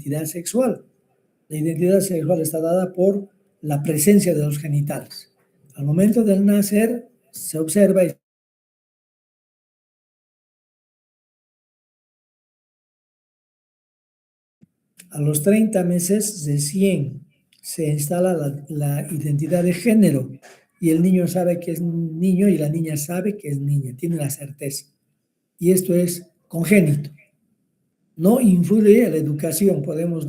identidad sexual. La identidad sexual está dada por la presencia de los genitales. Al momento del nacer se observa y a los 30 meses recién se instala la identidad de género y el niño sabe que es niño y la niña sabe que es niña, tiene la certeza. Y esto es congénito. No influye en la educación. Podemos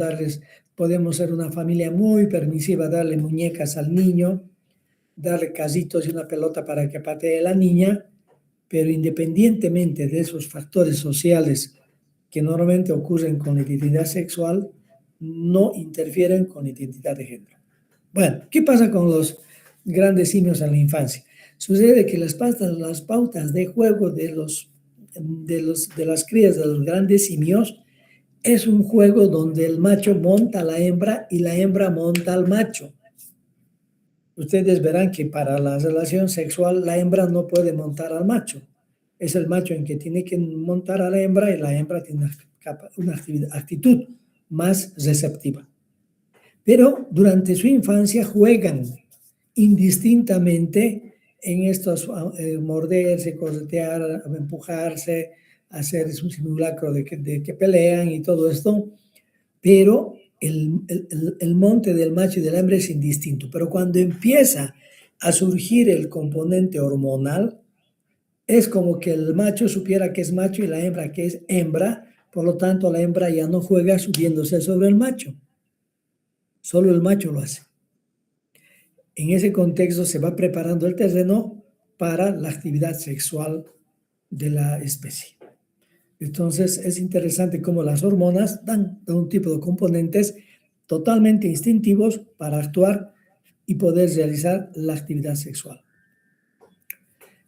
ser una familia muy permisiva, darle muñecas al niño, darle casitos y una pelota para que patee la niña, pero independientemente de esos factores sociales que normalmente ocurren con la identidad sexual, no interfieren con la identidad de género. Bueno, ¿qué pasa con los grandes simios en la infancia? Sucede que las pautas de juego de las crías de los grandes simios es un juego donde el macho monta a la hembra y la hembra monta al macho. Ustedes verán que para la relación sexual la hembra no puede montar al macho. Es el macho en que tiene que montar a la hembra y la hembra tiene una actitud más receptiva. Pero durante su infancia juegan indistintamente en estos morderse, corretear, empujarse, hacer un simulacro de que pelean y todo esto, pero el monte del macho y del hembra es indistinto. Pero cuando empieza a surgir el componente hormonal, es como que el macho supiera que es macho y la hembra que es hembra, por lo tanto la hembra ya no juega subiéndose sobre el macho, solo el macho lo hace. En ese contexto se va preparando el terreno para la actividad sexual de la especie. Entonces es interesante cómo las hormonas dan un tipo de componentes totalmente instintivos para actuar y poder realizar la actividad sexual.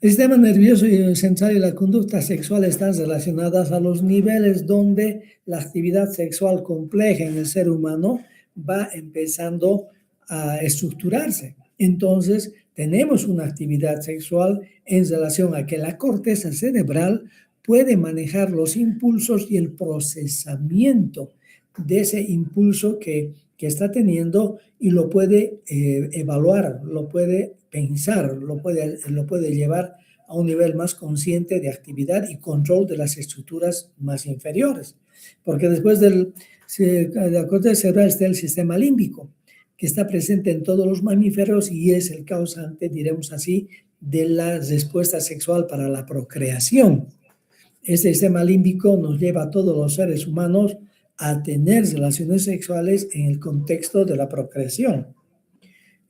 El sistema nervioso central y la conducta sexual están relacionadas a los niveles donde la actividad sexual compleja en el ser humano va empezando a estructurarse. Entonces, tenemos una actividad sexual en relación a que la corteza cerebral puede manejar los impulsos y el procesamiento de ese impulso que está teniendo y lo puede evaluar, lo puede pensar, lo puede llevar a un nivel más consciente de actividad y control de las estructuras más inferiores. Porque después de la corteza cerebral está el sistema límbico, que está presente en todos los mamíferos y es el causante, diremos así, de la respuesta sexual para la procreación. Este sistema límbico nos lleva a todos los seres humanos a tener relaciones sexuales en el contexto de la procreación.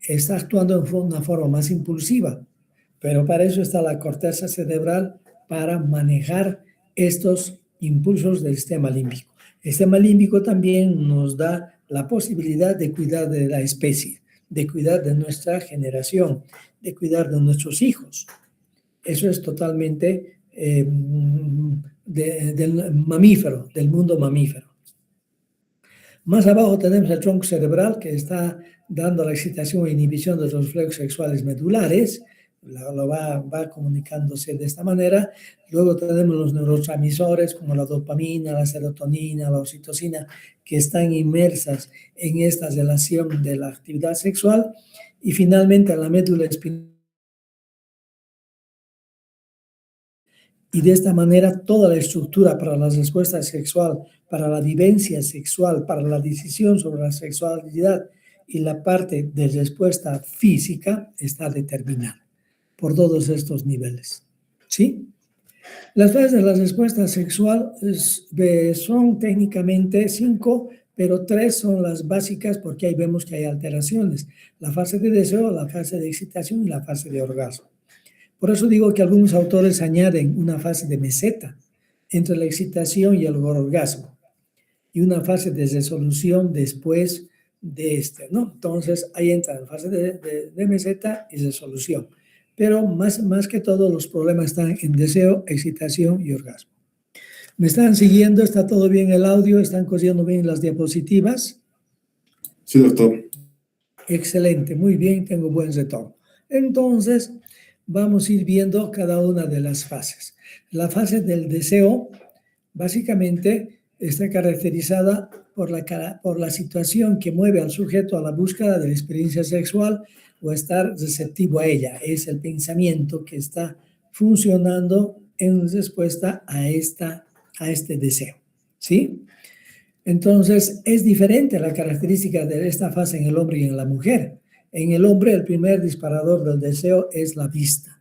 Está actuando de una forma más impulsiva, pero para eso está la corteza cerebral, para manejar estos impulsos del sistema límbico. El sistema límbico también nos da la posibilidad de cuidar de la especie, de cuidar de nuestra generación, de cuidar de nuestros hijos. Eso es totalmente del mamífero, del mundo mamífero. Más abajo tenemos el tronco cerebral que está dando la excitación e inhibición de los reflejos sexuales medulares, va comunicándose de esta manera. Luego tenemos los neurotransmisores como la dopamina, la serotonina, la oxitocina, que están inmersas en esta relación de la actividad sexual. Y finalmente la médula espinal. Y de esta manera toda la estructura para la respuesta sexual, para la vivencia sexual, para la decisión sobre la sexualidad y la parte de respuesta física está determinada por todos estos niveles. ¿Sí? Las fases de la respuesta sexual son técnicamente 5, pero 3 son las básicas porque ahí vemos que hay alteraciones. La fase de deseo, la fase de excitación y la fase de orgasmo. Por eso digo que algunos autores añaden una fase de meseta entre la excitación y el orgasmo y una fase de resolución después de este, ¿no? Entonces, ahí entra la fase de meseta y resolución. Pero más que todo, los problemas están en deseo, excitación y orgasmo. ¿Me están siguiendo? ¿Está todo bien el audio? ¿Están cogiendo bien las diapositivas? Sí, doctor. Excelente, muy bien, tengo buen retorno. Entonces, vamos a ir viendo cada una de las fases. La fase del deseo, básicamente, está caracterizada por la situación que mueve al sujeto a la búsqueda de la experiencia sexual o estar receptivo a ella. Es el pensamiento que está funcionando en respuesta a este deseo, ¿sí? Entonces, es diferente la característica de esta fase en el hombre y en la mujer. En el hombre, el primer disparador del deseo es la vista.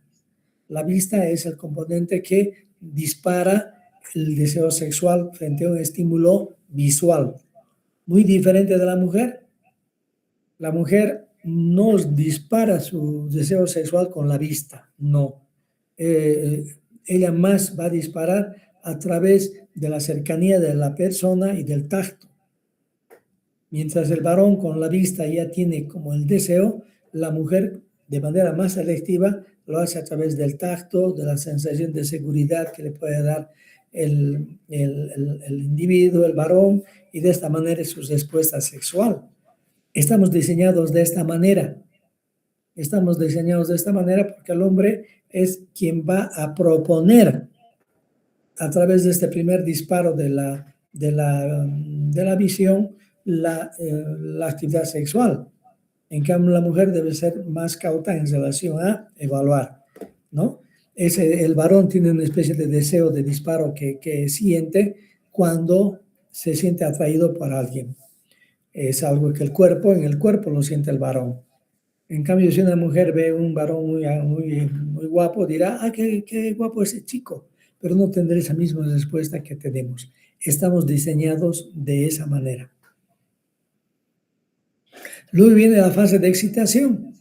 La vista es el componente que dispara el deseo sexual frente a un estímulo visual. Muy diferente de la mujer. La mujer no dispara su deseo sexual con la vista, no. Ella más va a disparar a través de la cercanía de la persona y del tacto. Mientras el varón con la vista ya tiene como el deseo, la mujer de manera más selectiva lo hace a través del tacto, de la sensación de seguridad que le puede dar el individuo, el varón, y de esta manera es su respuesta sexual. Estamos diseñados de esta manera. Estamos diseñados de esta manera porque el hombre es quien va a proponer a través de este primer disparo de la visión la actividad sexual. En cambio, la mujer debe ser más cauta en relación a evaluar, ¿no? El varón tiene una especie de deseo de disparo que siente cuando se siente atraído por alguien. Es algo que en el cuerpo lo siente el varón. En cambio, si una mujer ve un varón muy guapo, dirá, qué guapo ese chico, pero no tendrá esa misma respuesta que tenemos. Estamos diseñados de esa manera. Luego viene la fase de excitación.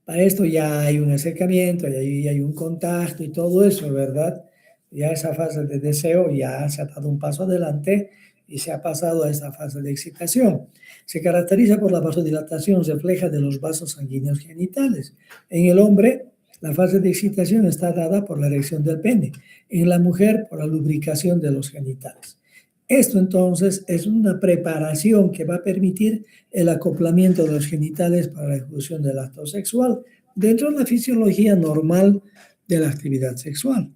Para esto ya hay un acercamiento, ya hay un contacto y todo eso, ¿verdad? Ya esa fase de deseo ya se ha dado un paso adelante y se ha pasado a esta fase de excitación. Se caracteriza por la vasodilatación refleja de los vasos sanguíneos genitales. En el hombre, la fase de excitación está dada por la erección del pene. En la mujer, por la lubricación de los genitales. Esto entonces es una preparación que va a permitir el acoplamiento de los genitales para la ejecución del acto sexual dentro de la fisiología normal de la actividad sexual.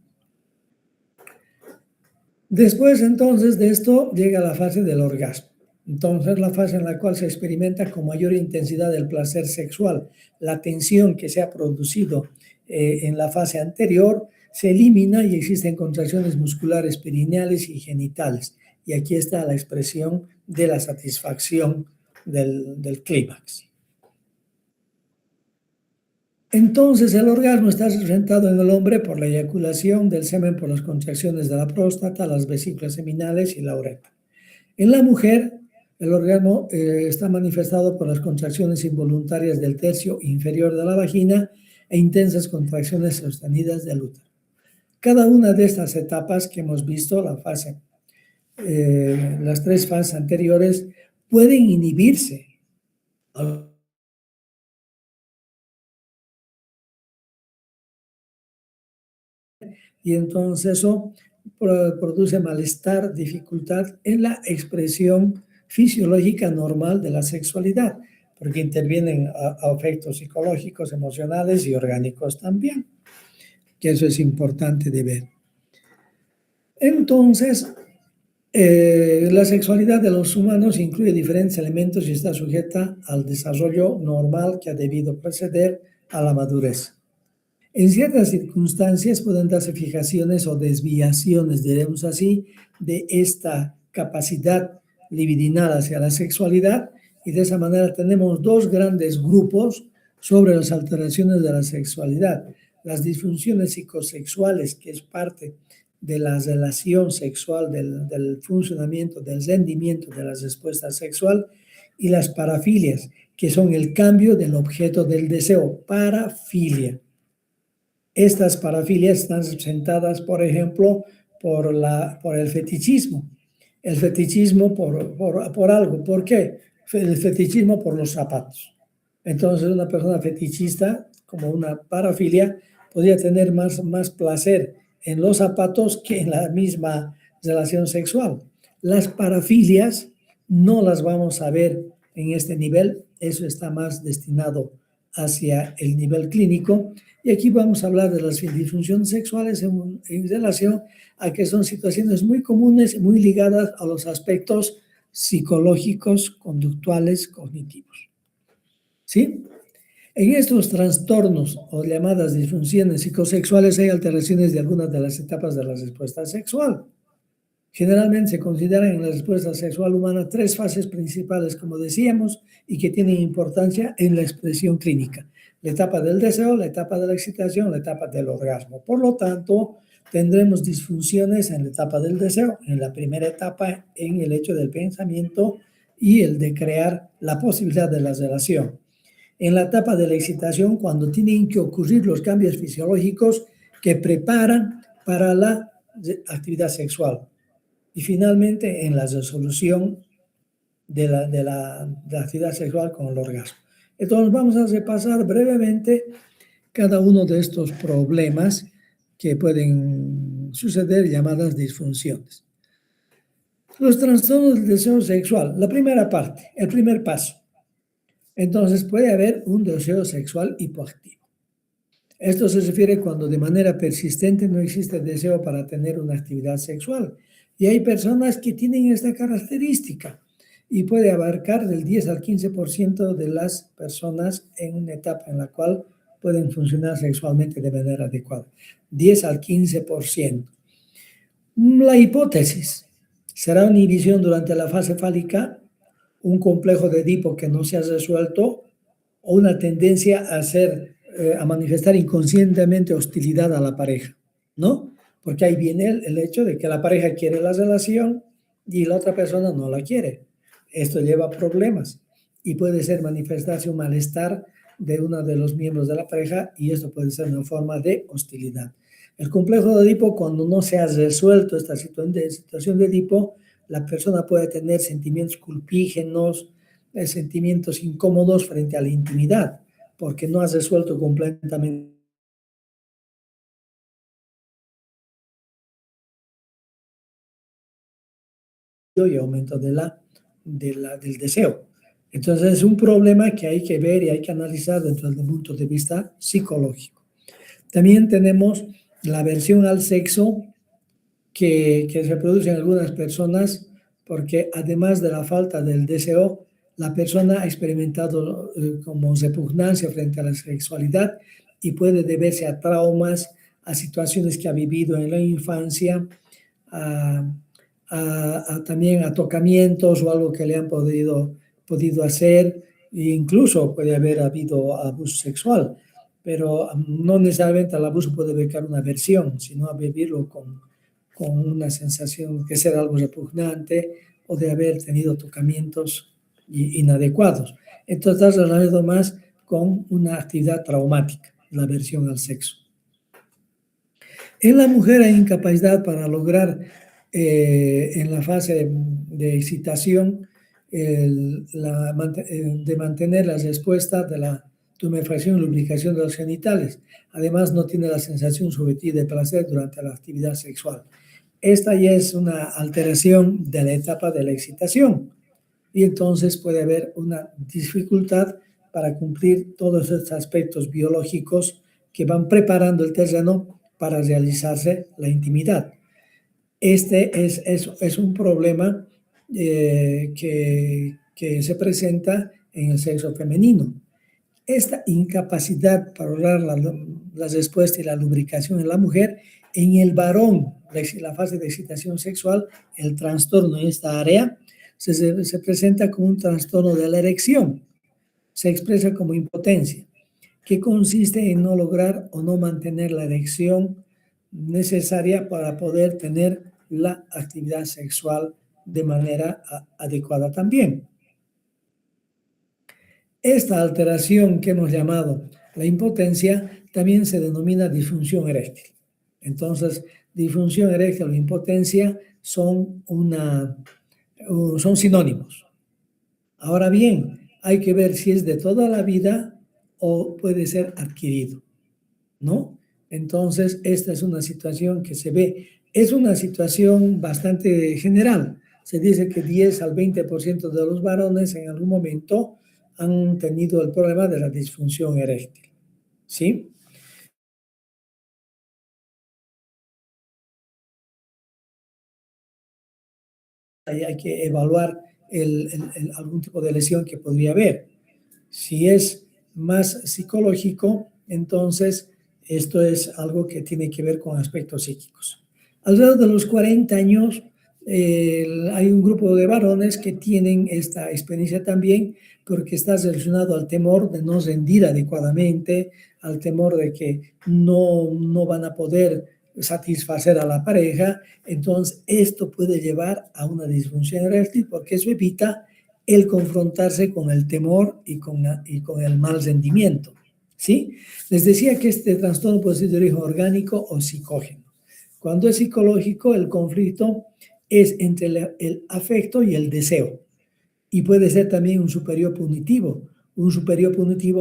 Después entonces de esto llega la fase del orgasmo. Entonces la fase en la cual se experimenta con mayor intensidad el placer sexual. La tensión que se ha producido en la fase anterior se elimina y existen contracciones musculares perineales y genitales. Y aquí está la expresión de la satisfacción del clímax. Entonces el orgasmo está representado en el hombre por la eyaculación del semen, por las contracciones de la próstata, las vesículas seminales y la uretra. En la mujer, el orgasmo está manifestado por las contracciones involuntarias del tercio inferior de la vagina e intensas contracciones sostenidas del útero. Cada una de estas etapas que hemos visto, las tres fases anteriores, pueden inhibirse. Y entonces eso produce malestar, dificultad en la expresión fisiológica normal de la sexualidad, porque intervienen efectos psicológicos, emocionales y orgánicos también, que eso es importante de ver. Entonces, la sexualidad de los humanos incluye diferentes elementos y está sujeta al desarrollo normal que ha debido preceder a la madurez. En ciertas circunstancias pueden darse fijaciones o desviaciones, diremos así, de esta capacidad libidinal hacia la sexualidad, y de esa manera tenemos dos grandes grupos sobre las alteraciones de la sexualidad. Las disfunciones psicosexuales, que es parte de la relación sexual, del funcionamiento, del rendimiento de la respuesta sexual, y las parafilias, que son el cambio del objeto del deseo, parafilia. Estas parafilias están representadas, por ejemplo, por el fetichismo. El fetichismo por algo. ¿Por qué? El fetichismo por los zapatos. Entonces, una persona fetichista, como una parafilia, podría tener más placer en los zapatos que en la misma relación sexual. Las parafilias no las vamos a ver en este nivel. Eso está más destinado hacia el nivel clínico. Y aquí vamos a hablar de las disfunciones sexuales en relación a que son situaciones muy comunes, muy ligadas a los aspectos psicológicos, conductuales, cognitivos. ¿Sí? En estos trastornos o llamadas disfunciones psicosexuales hay alteraciones de algunas de las etapas de la respuesta sexual. Generalmente se consideran en la respuesta sexual humana 3 fases principales, como decíamos, y que tienen importancia en la expresión clínica. La etapa del deseo, la etapa de la excitación, la etapa del orgasmo. Por lo tanto, tendremos disfunciones en la etapa del deseo, en la primera etapa, en el hecho del pensamiento y el de crear la posibilidad de la relación. En la etapa de la excitación, cuando tienen que ocurrir los cambios fisiológicos que preparan para la actividad sexual. Y finalmente, en la resolución de la actividad sexual con el orgasmo. Entonces, vamos a repasar brevemente cada uno de estos problemas que pueden suceder, llamadas disfunciones. Los trastornos del deseo sexual, la primera parte, el primer paso. Entonces, puede haber un deseo sexual hipoactivo. Esto se refiere cuando de manera persistente no existe deseo para tener una actividad sexual. Y hay personas que tienen esta característica y puede abarcar del 10 al 15% de las personas en una etapa en la cual pueden funcionar sexualmente de manera adecuada. 10 al 15%. La hipótesis será una inhibición durante la fase fálica, un complejo de Edipo que no se ha resuelto o una tendencia a manifestar inconscientemente hostilidad a la pareja, ¿no? Porque ahí viene el hecho de que la pareja quiere la relación y la otra persona no la quiere. Esto lleva a problemas y puede ser manifestarse un malestar de uno de los miembros de la pareja y esto puede ser una forma de hostilidad. El complejo de Edipo, cuando no se ha resuelto esta situación de Edipo, la persona puede tener sentimientos culpígenos, sentimientos incómodos frente a la intimidad, porque no has resuelto completamente y aumento del deseo. Entonces es un problema que hay que ver y hay que analizar desde el punto de vista psicológico. También tenemos la aversión al sexo que se produce en algunas personas porque además de la falta del deseo, la persona ha experimentado como repugnancia frente a la sexualidad y puede deberse a traumas, a situaciones que ha vivido en la infancia, a, también a tocamientos o algo que le han podido hacer, e incluso puede haber habido abuso sexual, pero no necesariamente el abuso puede evocar una aversión, sino a vivirlo con una sensación de ser algo repugnante o de haber tenido tocamientos inadecuados. Entonces está relacionado más con una actividad traumática, la aversión al sexo. En la mujer hay incapacidad para lograr en la fase de excitación de mantener la respuesta de la tumefacción y lubricación de los genitales. Además, no tiene la sensación subjetiva de placer durante la actividad sexual. Esta ya es una alteración de la etapa de la excitación y entonces puede haber una dificultad para cumplir todos estos aspectos biológicos que van preparando el terreno para realizarse la intimidad. Este es un problema que se presenta en el sexo femenino. Esta incapacidad para lograr la respuesta y la lubricación en la mujer, en el varón, la fase de excitación sexual, el trastorno en esta área, se presenta como un trastorno de la erección. Se expresa como impotencia, que consiste en no lograr o no mantener la erección necesaria para poder tener la actividad sexual de manera adecuada también. Esta alteración que hemos llamado la impotencia también se denomina disfunción eréctil. Entonces, disfunción eréctil o impotencia son sinónimos. Ahora bien, hay que ver si es de toda la vida o puede ser adquirido, ¿no? Entonces, esta es una situación que se ve. Es una situación bastante general. Se dice que 10 al 20% de los varones en algún momento han tenido el problema de la disfunción eréctil, ¿sí? Ahí hay que evaluar algún tipo de lesión que podría haber. Si es más psicológico, entonces esto es algo que tiene que ver con aspectos psíquicos. Alrededor de los 40 años, hay un grupo de varones que tienen esta experiencia también porque está relacionado al temor de no rendir adecuadamente, al temor de que no van a poder satisfacer a la pareja. Entonces, esto puede llevar a una disfunción eréctil porque eso evita el confrontarse con el temor y con el mal rendimiento. ¿Sí? Les decía que este trastorno puede ser de origen orgánico o psicógeno. Cuando es psicológico, el conflicto es entre el afecto y el deseo. Y puede ser también un superior punitivo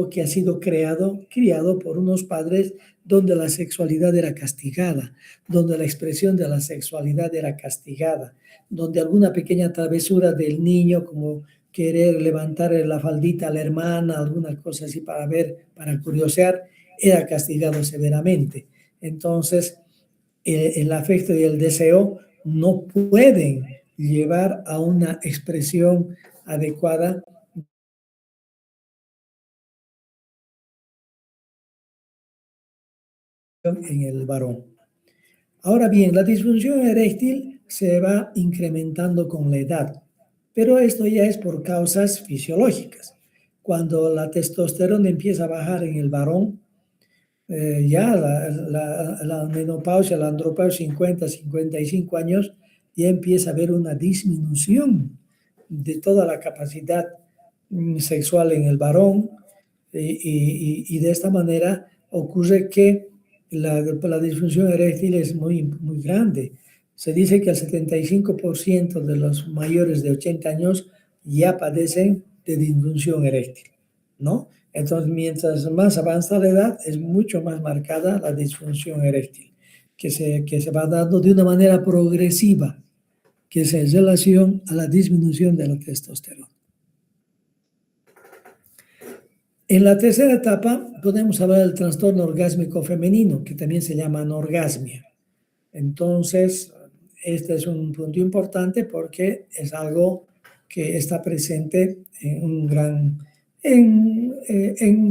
que ha sido criado por unos padres donde la sexualidad era castigada, donde la expresión de la sexualidad era castigada, donde alguna pequeña travesura del niño, como querer levantar la faldita a la hermana, alguna cosa así para curiosear, era castigado severamente. Entonces, el afecto y el deseo no pueden llevar a una expresión adecuada en el varón. Ahora bien, la disfunción eréctil se va incrementando con la edad, pero esto ya es por causas fisiológicas. Cuando la testosterona empieza a bajar en el varón, ya la menopausia, la andropausia 50, 55 años, ya empieza a haber una disminución de toda la capacidad sexual en el varón y de esta manera ocurre que la disfunción eréctil es muy grande. Se dice que el 75% de los mayores de 80 años ya padecen de disfunción eréctil, ¿no? Entonces, mientras más avanza la edad, es mucho más marcada la disfunción eréctil, que se va dando de una manera progresiva, que es en relación a la disminución de la testosterona. En la tercera etapa podemos hablar del trastorno orgásmico femenino, que también se llama anorgasmia. Entonces, este es un punto importante porque es algo que está presente en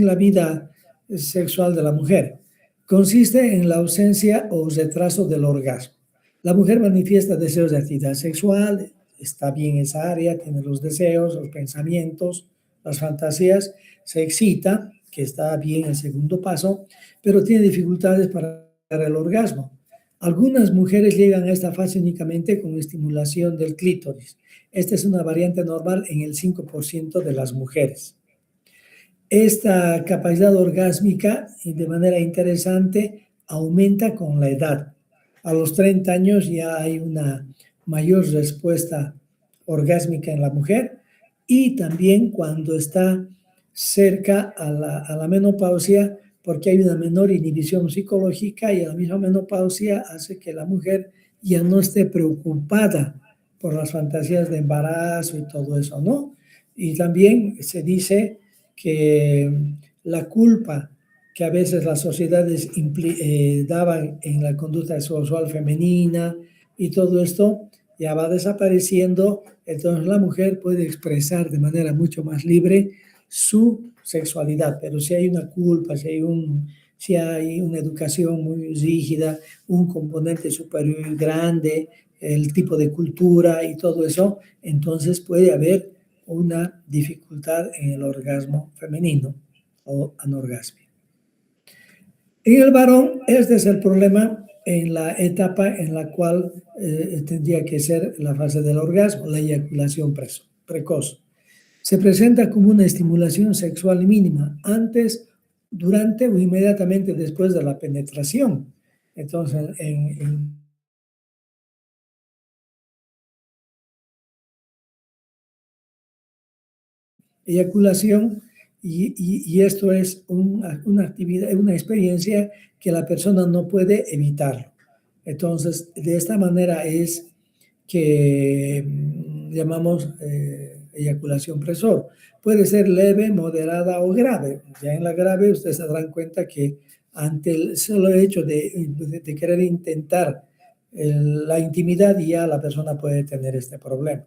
la vida sexual de la mujer. Consiste en la ausencia o retraso del orgasmo. La mujer manifiesta deseos de actividad sexual, está bien esa área, tiene los deseos, los pensamientos, las fantasías, se excita, que está bien el segundo paso, pero tiene dificultades para el orgasmo. Algunas mujeres llegan a esta fase únicamente con estimulación del clítoris. Esta es una variante normal en el 5% de las mujeres. Esta capacidad orgásmica, de manera interesante, aumenta con la edad. A los 30 años ya hay una mayor respuesta orgásmica en la mujer y también cuando está cerca a la menopausia, porque hay una menor inhibición psicológica y la misma menopausia hace que la mujer ya no esté preocupada por las fantasías de embarazo y todo eso, ¿no? Y también se dice que la culpa que a veces las sociedades daban en la conducta sexual femenina y todo esto ya va desapareciendo, entonces la mujer puede expresar de manera mucho más libre su sexualidad, pero si hay una culpa, si hay una educación muy rígida, un componente superior grande, el tipo de cultura y todo eso, entonces puede haber una dificultad en el orgasmo femenino o anorgasmia. En el varón, este es el problema en la etapa en la cual tendría que ser la fase del orgasmo, la eyaculación precoz. Se presenta como una estimulación sexual mínima antes, durante o inmediatamente después de la penetración. Entonces, en eyaculación y esto es una actividad, una experiencia que la persona no puede evitarlo. Entonces, de esta manera es que llamamos eyaculación precoz. Puede ser leve, moderada o grave. Ya en la grave ustedes se darán cuenta que ante el solo hecho de querer intentar la intimidad ya la persona puede tener este problema.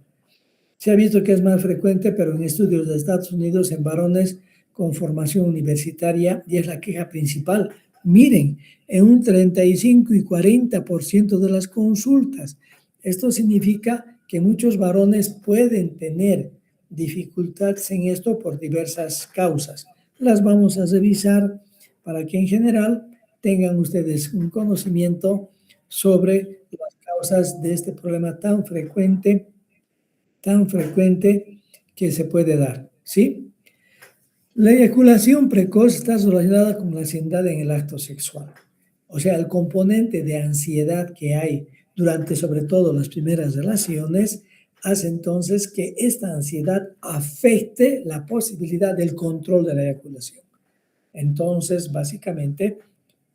Se ha visto que es más frecuente, pero en estudios de Estados Unidos en varones con formación universitaria, y es la queja principal. Miren, en un 35 y 40% de las consultas. Esto significa que muchos varones pueden tener dificultades en esto por diversas causas. Las vamos a revisar para que en general tengan ustedes un conocimiento sobre las causas de este problema tan frecuente que se puede dar, ¿sí? La eyaculación precoz está relacionada con la ansiedad en el acto sexual. O sea, el componente de ansiedad que hay durante sobre todo las primeras relaciones hace entonces que esta ansiedad afecte la posibilidad del control de la eyaculación. Entonces, básicamente,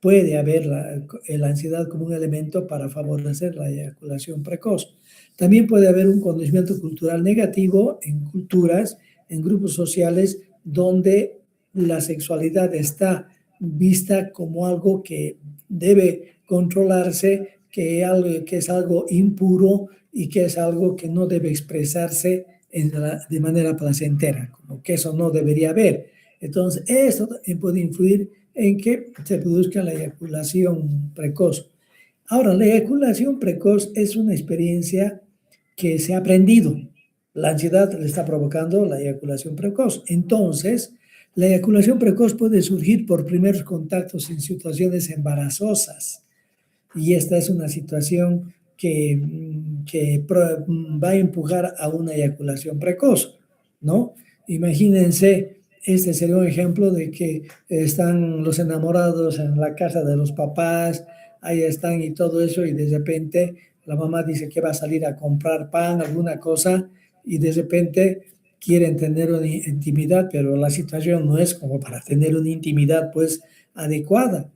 puede haber la ansiedad como un elemento para favorecer la eyaculación precoz. También puede haber un conocimiento cultural negativo en culturas, en grupos sociales donde la sexualidad está vista como algo que debe controlarse, que es algo impuro y que es algo que no debe expresarse de manera placentera, como que eso no debería haber. Entonces, eso también puede influir en que se produzca la eyaculación precoz. Ahora, la eyaculación precoz es una experiencia que se ha aprendido. La ansiedad le está provocando la eyaculación precoz. Entonces, la eyaculación precoz puede surgir por primeros contactos en situaciones embarazosas. Y esta es una situación que va a empujar a una eyaculación precoz, ¿no? Imagínense, este sería un ejemplo de que están los enamorados en la casa de los papás, ahí están y todo eso, y de repente la mamá dice que va a salir a comprar pan, alguna cosa, y de repente quieren tener una intimidad, pero la situación no es como para tener una intimidad pues adecuada.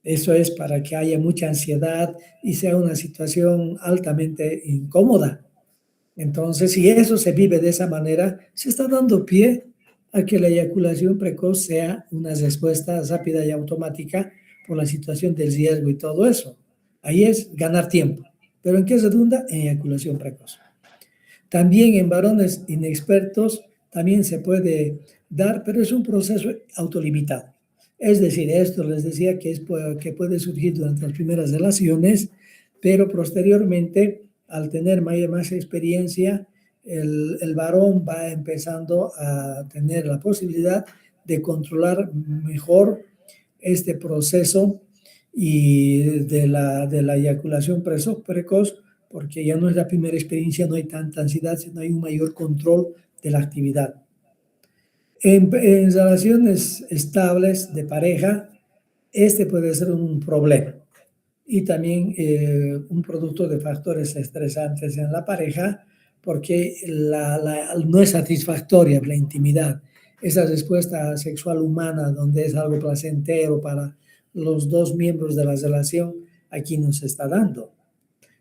Eso es para que haya mucha ansiedad y sea una situación altamente incómoda. Entonces, si eso se vive de esa manera, se está dando pie a que la eyaculación precoz sea una respuesta rápida y automática por la situación del riesgo y todo eso. Ahí es ganar tiempo. ¿Pero en qué redunda? En eyaculación precoz. También en varones inexpertos también se puede dar, pero es un proceso autolimitado. Es decir, esto les decía que puede surgir durante las primeras relaciones, pero posteriormente, al tener más experiencia, el varón va empezando a tener la posibilidad de controlar mejor este proceso y de la eyaculación precoz, porque ya no es la primera experiencia, no hay tanta ansiedad, sino hay un mayor control de la actividad. En relaciones estables de pareja, este puede ser un problema y también un producto de factores estresantes en la pareja, porque no es satisfactoria la intimidad. Esa respuesta sexual humana, donde es algo placentero para los dos miembros de la relación, aquí no se está dando.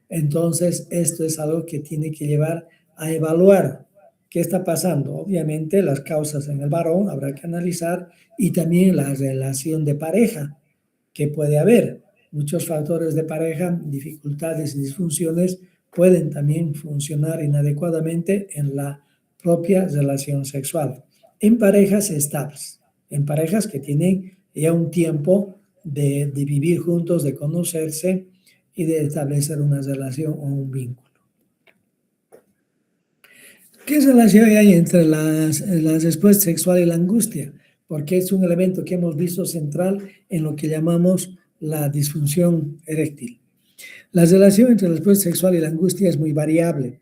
Entonces, esto es algo que tiene que llevar a evaluar qué está pasando. Obviamente, las causas en el varón habrá que analizar y también la relación de pareja que puede haber. Muchos factores de pareja, dificultades y disfunciones pueden también funcionar inadecuadamente en la propia relación sexual. En parejas estables, en parejas que tienen ya un tiempo de vivir juntos, de conocerse y de establecer una relación o un vínculo. ¿Qué relación hay entre la respuesta sexual y la angustia? Porque es un elemento que hemos visto central en lo que llamamos la disfunción eréctil. La relación entre la respuesta sexual y la angustia es muy variable.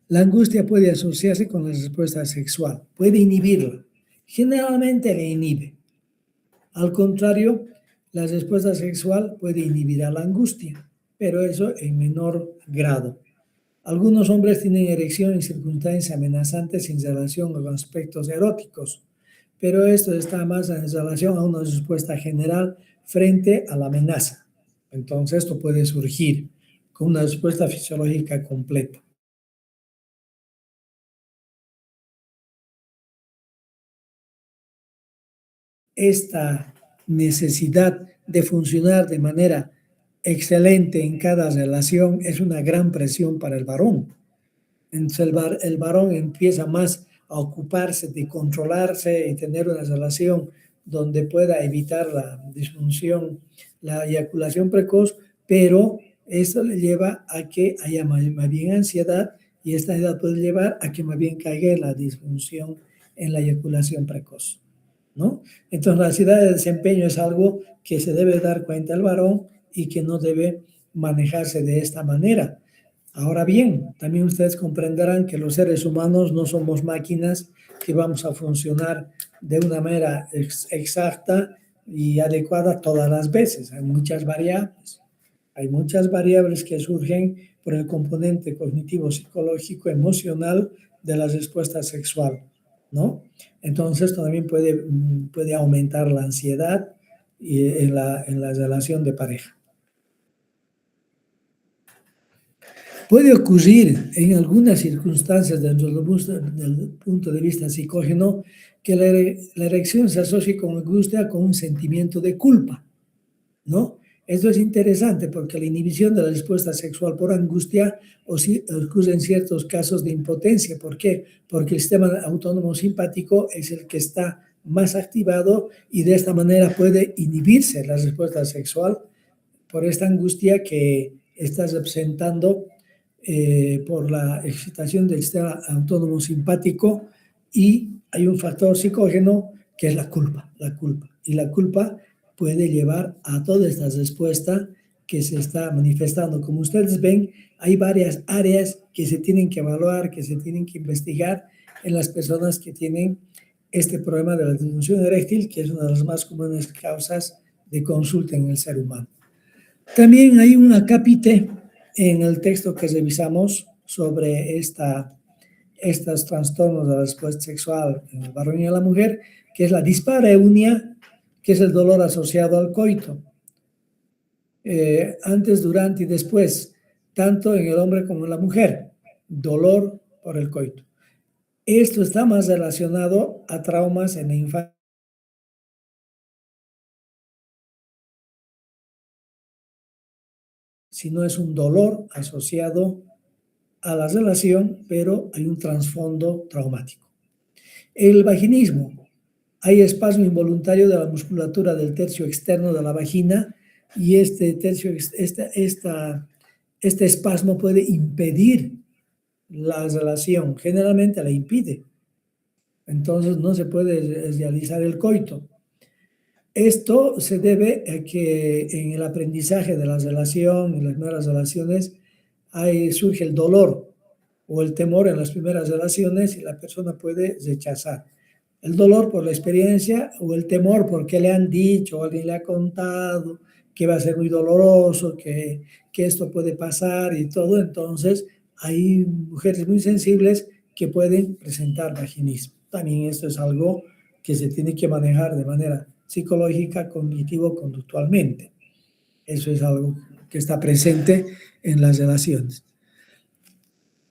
La angustia puede asociarse con la respuesta sexual, puede inhibirla. Generalmente le inhibe. Al contrario, la respuesta sexual puede inhibir a la angustia, pero eso en menor grado. Algunos hombres tienen erección en circunstancias amenazantes en relación a los aspectos eróticos, pero esto está más en relación a una respuesta general frente a la amenaza. Entonces, esto puede surgir con una respuesta fisiológica completa. Esta necesidad de funcionar de manera excelente en cada relación es una gran presión para el varón. Entonces el varón empieza más a ocuparse de controlarse y tener una relación donde pueda evitar la disfunción, la eyaculación precoz, pero esto le lleva a que haya más bien ansiedad y esta edad puede llevar a que más bien caiga en la disfunción en la eyaculación precoz, ¿no? Entonces la ansiedad de desempeño es algo que se debe dar cuenta el varón y que no debe manejarse de esta manera. Ahora bien, también ustedes comprenderán que los seres humanos no somos máquinas que vamos a funcionar de una manera exacta y adecuada todas las veces. Hay muchas variables. Hay muchas variables que surgen por el componente cognitivo, psicológico, emocional de la respuesta sexual, ¿no? Entonces también puede aumentar la ansiedad en la relación de pareja. Puede ocurrir en algunas circunstancias dentro del punto de vista psicógeno que la erección se asocie con angustia, con un sentimiento de culpa, ¿no? Esto es interesante porque la inhibición de la respuesta sexual por angustia ocurre en ciertos casos de impotencia. ¿Por qué? Porque el sistema autónomo simpático es el que está más activado y de esta manera puede inhibirse la respuesta sexual por esta angustia que estás representando por la excitación del sistema autónomo simpático y hay un factor psicógeno que es la culpa, Y la culpa puede llevar a toda esta respuesta que se está manifestando. Como ustedes ven, hay varias áreas que se tienen que evaluar, que se tienen que investigar en las personas que tienen este problema de la disfunción eréctil, que es una de las más comunes causas de consulta en el ser humano. También hay un acápite en el texto que revisamos sobre estos trastornos de la respuesta sexual en el varón y en la mujer, que es la dispareunia, que es el dolor asociado al coito. Antes, durante y después, tanto en el hombre como en la mujer, dolor por el coito. Esto está más relacionado a traumas en la infancia. Si no es un dolor asociado a la relación, pero hay un trasfondo traumático. El vaginismo. Hay espasmo involuntario de la musculatura del tercio externo de la vagina y este espasmo puede impedir la relación, generalmente la impide. Entonces no se puede realizar el coito. Esto se debe a que en el aprendizaje de la relación, en las primeras relaciones, surge el dolor o el temor en las primeras relaciones y la persona puede rechazar. El dolor por la experiencia o el temor porque le han dicho o alguien le ha contado que va a ser muy doloroso, que esto puede pasar y todo. Entonces, hay mujeres muy sensibles que pueden presentar vaginismo. También esto es algo que se tiene que manejar de manera psicológica, cognitivo-conductualmente. Eso es algo que está presente en las relaciones.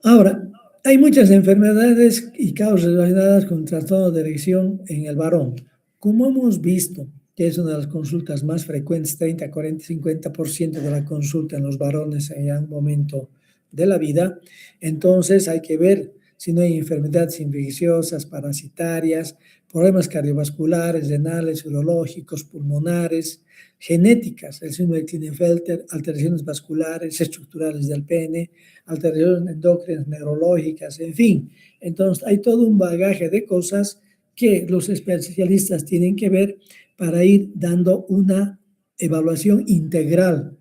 Ahora, hay muchas enfermedades y causas relacionadas con trastorno de erección en el varón. Como hemos visto, que es una de las consultas más frecuentes, 30, 40, 50% de la consulta en los varones en un momento de la vida, entonces hay que ver si no hay enfermedades infecciosas, parasitarias, problemas cardiovasculares, renales, urológicos, pulmonares, genéticas, el síndrome de Klinefelter, alteraciones vasculares, estructurales del pene, alteraciones endócrinas, neurológicas, en fin. Entonces, hay todo un bagaje de cosas que los especialistas tienen que ver para ir dando una evaluación integral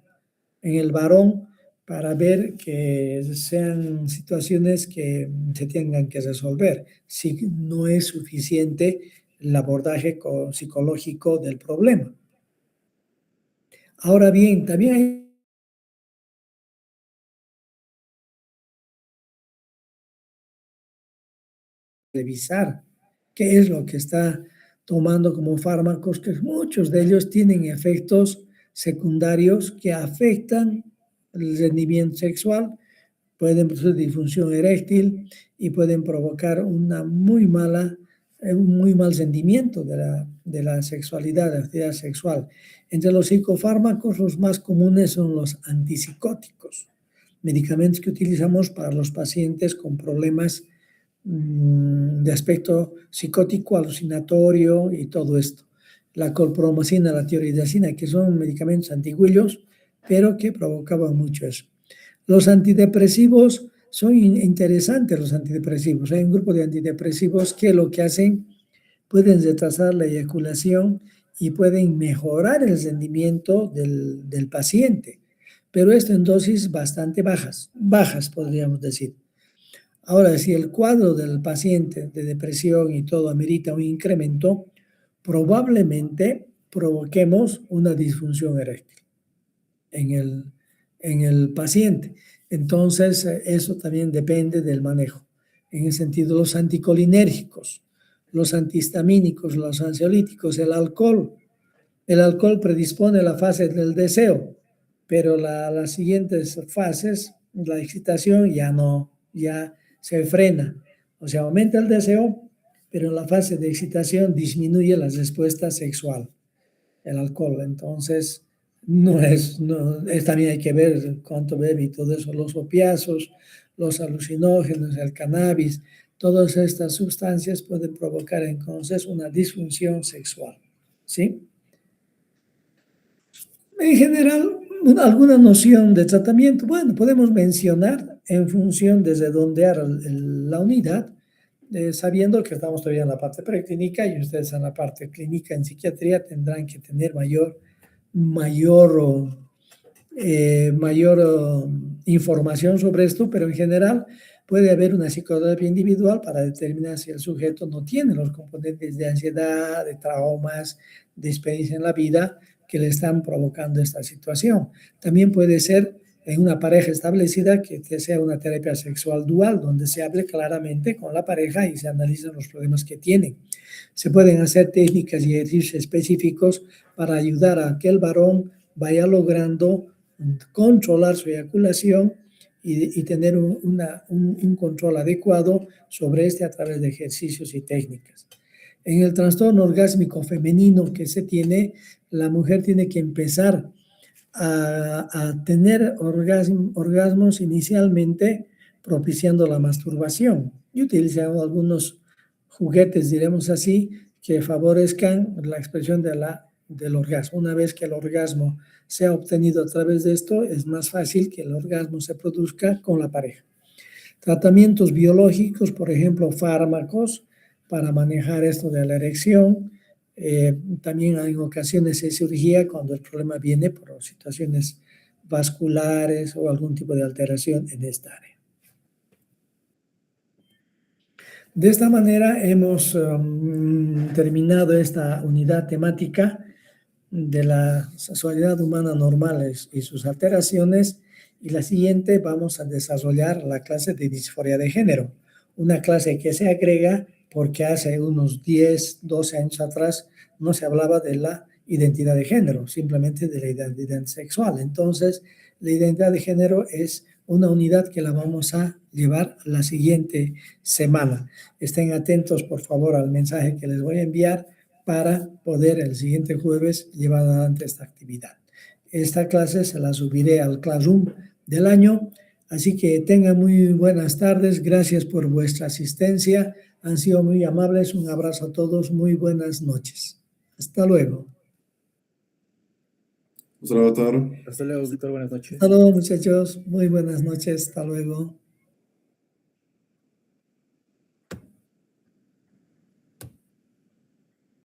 en el varón para ver que sean situaciones que se tengan que resolver, si no es suficiente el abordaje psicológico del problema. Ahora bien, también hay que revisar qué es lo que está tomando como fármacos, que muchos de ellos tienen efectos secundarios que afectan el rendimiento sexual, pueden producir disfunción eréctil y pueden provocar un muy mal rendimiento de la sexualidad, de la actividad sexual. Entre los psicofármacos, los más comunes son los antipsicóticos. medicamentos que utilizamos para los pacientes con problemas de aspecto psicótico, alucinatorio y todo esto. La colpromacina, la tioridazina, que son medicamentos antigüillos, pero que provocaban mucho eso. Los antidepresivos son interesantes, los antidepresivos. Hay un grupo de antidepresivos que lo que hacen, pueden retrasar la eyaculación y pueden mejorar el rendimiento del paciente, pero esto en dosis bastante bajas podríamos decir. Ahora, si el cuadro del paciente de depresión y todo amerita un incremento, probablemente provoquemos una disfunción eréctil en el paciente. Entonces, eso también depende del manejo. En el sentido, los anticolinérgicos, los antihistamínicos, los ansiolíticos, el alcohol. El alcohol predispone la fase del deseo, pero las siguientes fases, la excitación ya no, ya se frena. O sea, aumenta el deseo, pero en la fase de excitación disminuye la respuesta sexual, el alcohol. Entonces, también hay que ver cuánto bebe y todo eso, los opiáceos, los alucinógenos, el cannabis, todas estas sustancias pueden provocar entonces una disfunción sexual, ¿sí? En general, alguna noción de tratamiento, bueno, podemos mencionar en función de redondear la unidad, sabiendo que estamos todavía en la parte preclínica y ustedes en la parte clínica en psiquiatría tendrán que tener mayor información sobre esto, pero en general puede haber una psicoterapia individual para determinar si el sujeto no tiene los componentes de ansiedad, de traumas, de experiencia en la vida que le están provocando esta situación. También puede ser en una pareja establecida que sea una terapia sexual dual, donde se hable claramente con la pareja y se analicen los problemas que tienen. Se pueden hacer técnicas y ejercicios específicos para ayudar a que el varón vaya logrando controlar su eyaculación y tener un control adecuado sobre este a través de ejercicios y técnicas. En el trastorno orgásmico femenino que se tiene, la mujer tiene que empezar a tener orgasmos inicialmente propiciando la masturbación y utilizando algunos juguetes, diremos así, que favorezcan la expresión del orgasmo. Una vez que el orgasmo se ha obtenido a través de esto, es más fácil que el orgasmo se produzca con la pareja. Tratamientos biológicos, por ejemplo, fármacos para manejar esto de la erección. También en ocasiones de cirugía cuando el problema viene por situaciones vasculares o algún tipo de alteración en esta área. De esta manera hemos terminado esta unidad temática de la sexualidad humana normal y sus alteraciones, y la siguiente vamos a desarrollar la clase de disforia de género, una clase que se agrega porque hace unos 10, 12 años atrás no se hablaba de la identidad de género, simplemente de la identidad sexual. Entonces, la identidad de género es una unidad que la vamos a llevar la siguiente semana. Estén atentos, por favor, al mensaje que les voy a enviar para poder el siguiente jueves llevar adelante esta actividad. Esta clase se la subiré al Classroom del año, así que tengan muy buenas tardes. Gracias por vuestra asistencia. Han sido muy amables. Un abrazo a todos. Muy buenas noches. Hasta luego. Hasta luego, Taro. Hasta luego, Víctor. Buenas noches. Hasta luego, muchachos. Muy buenas noches. Hasta luego.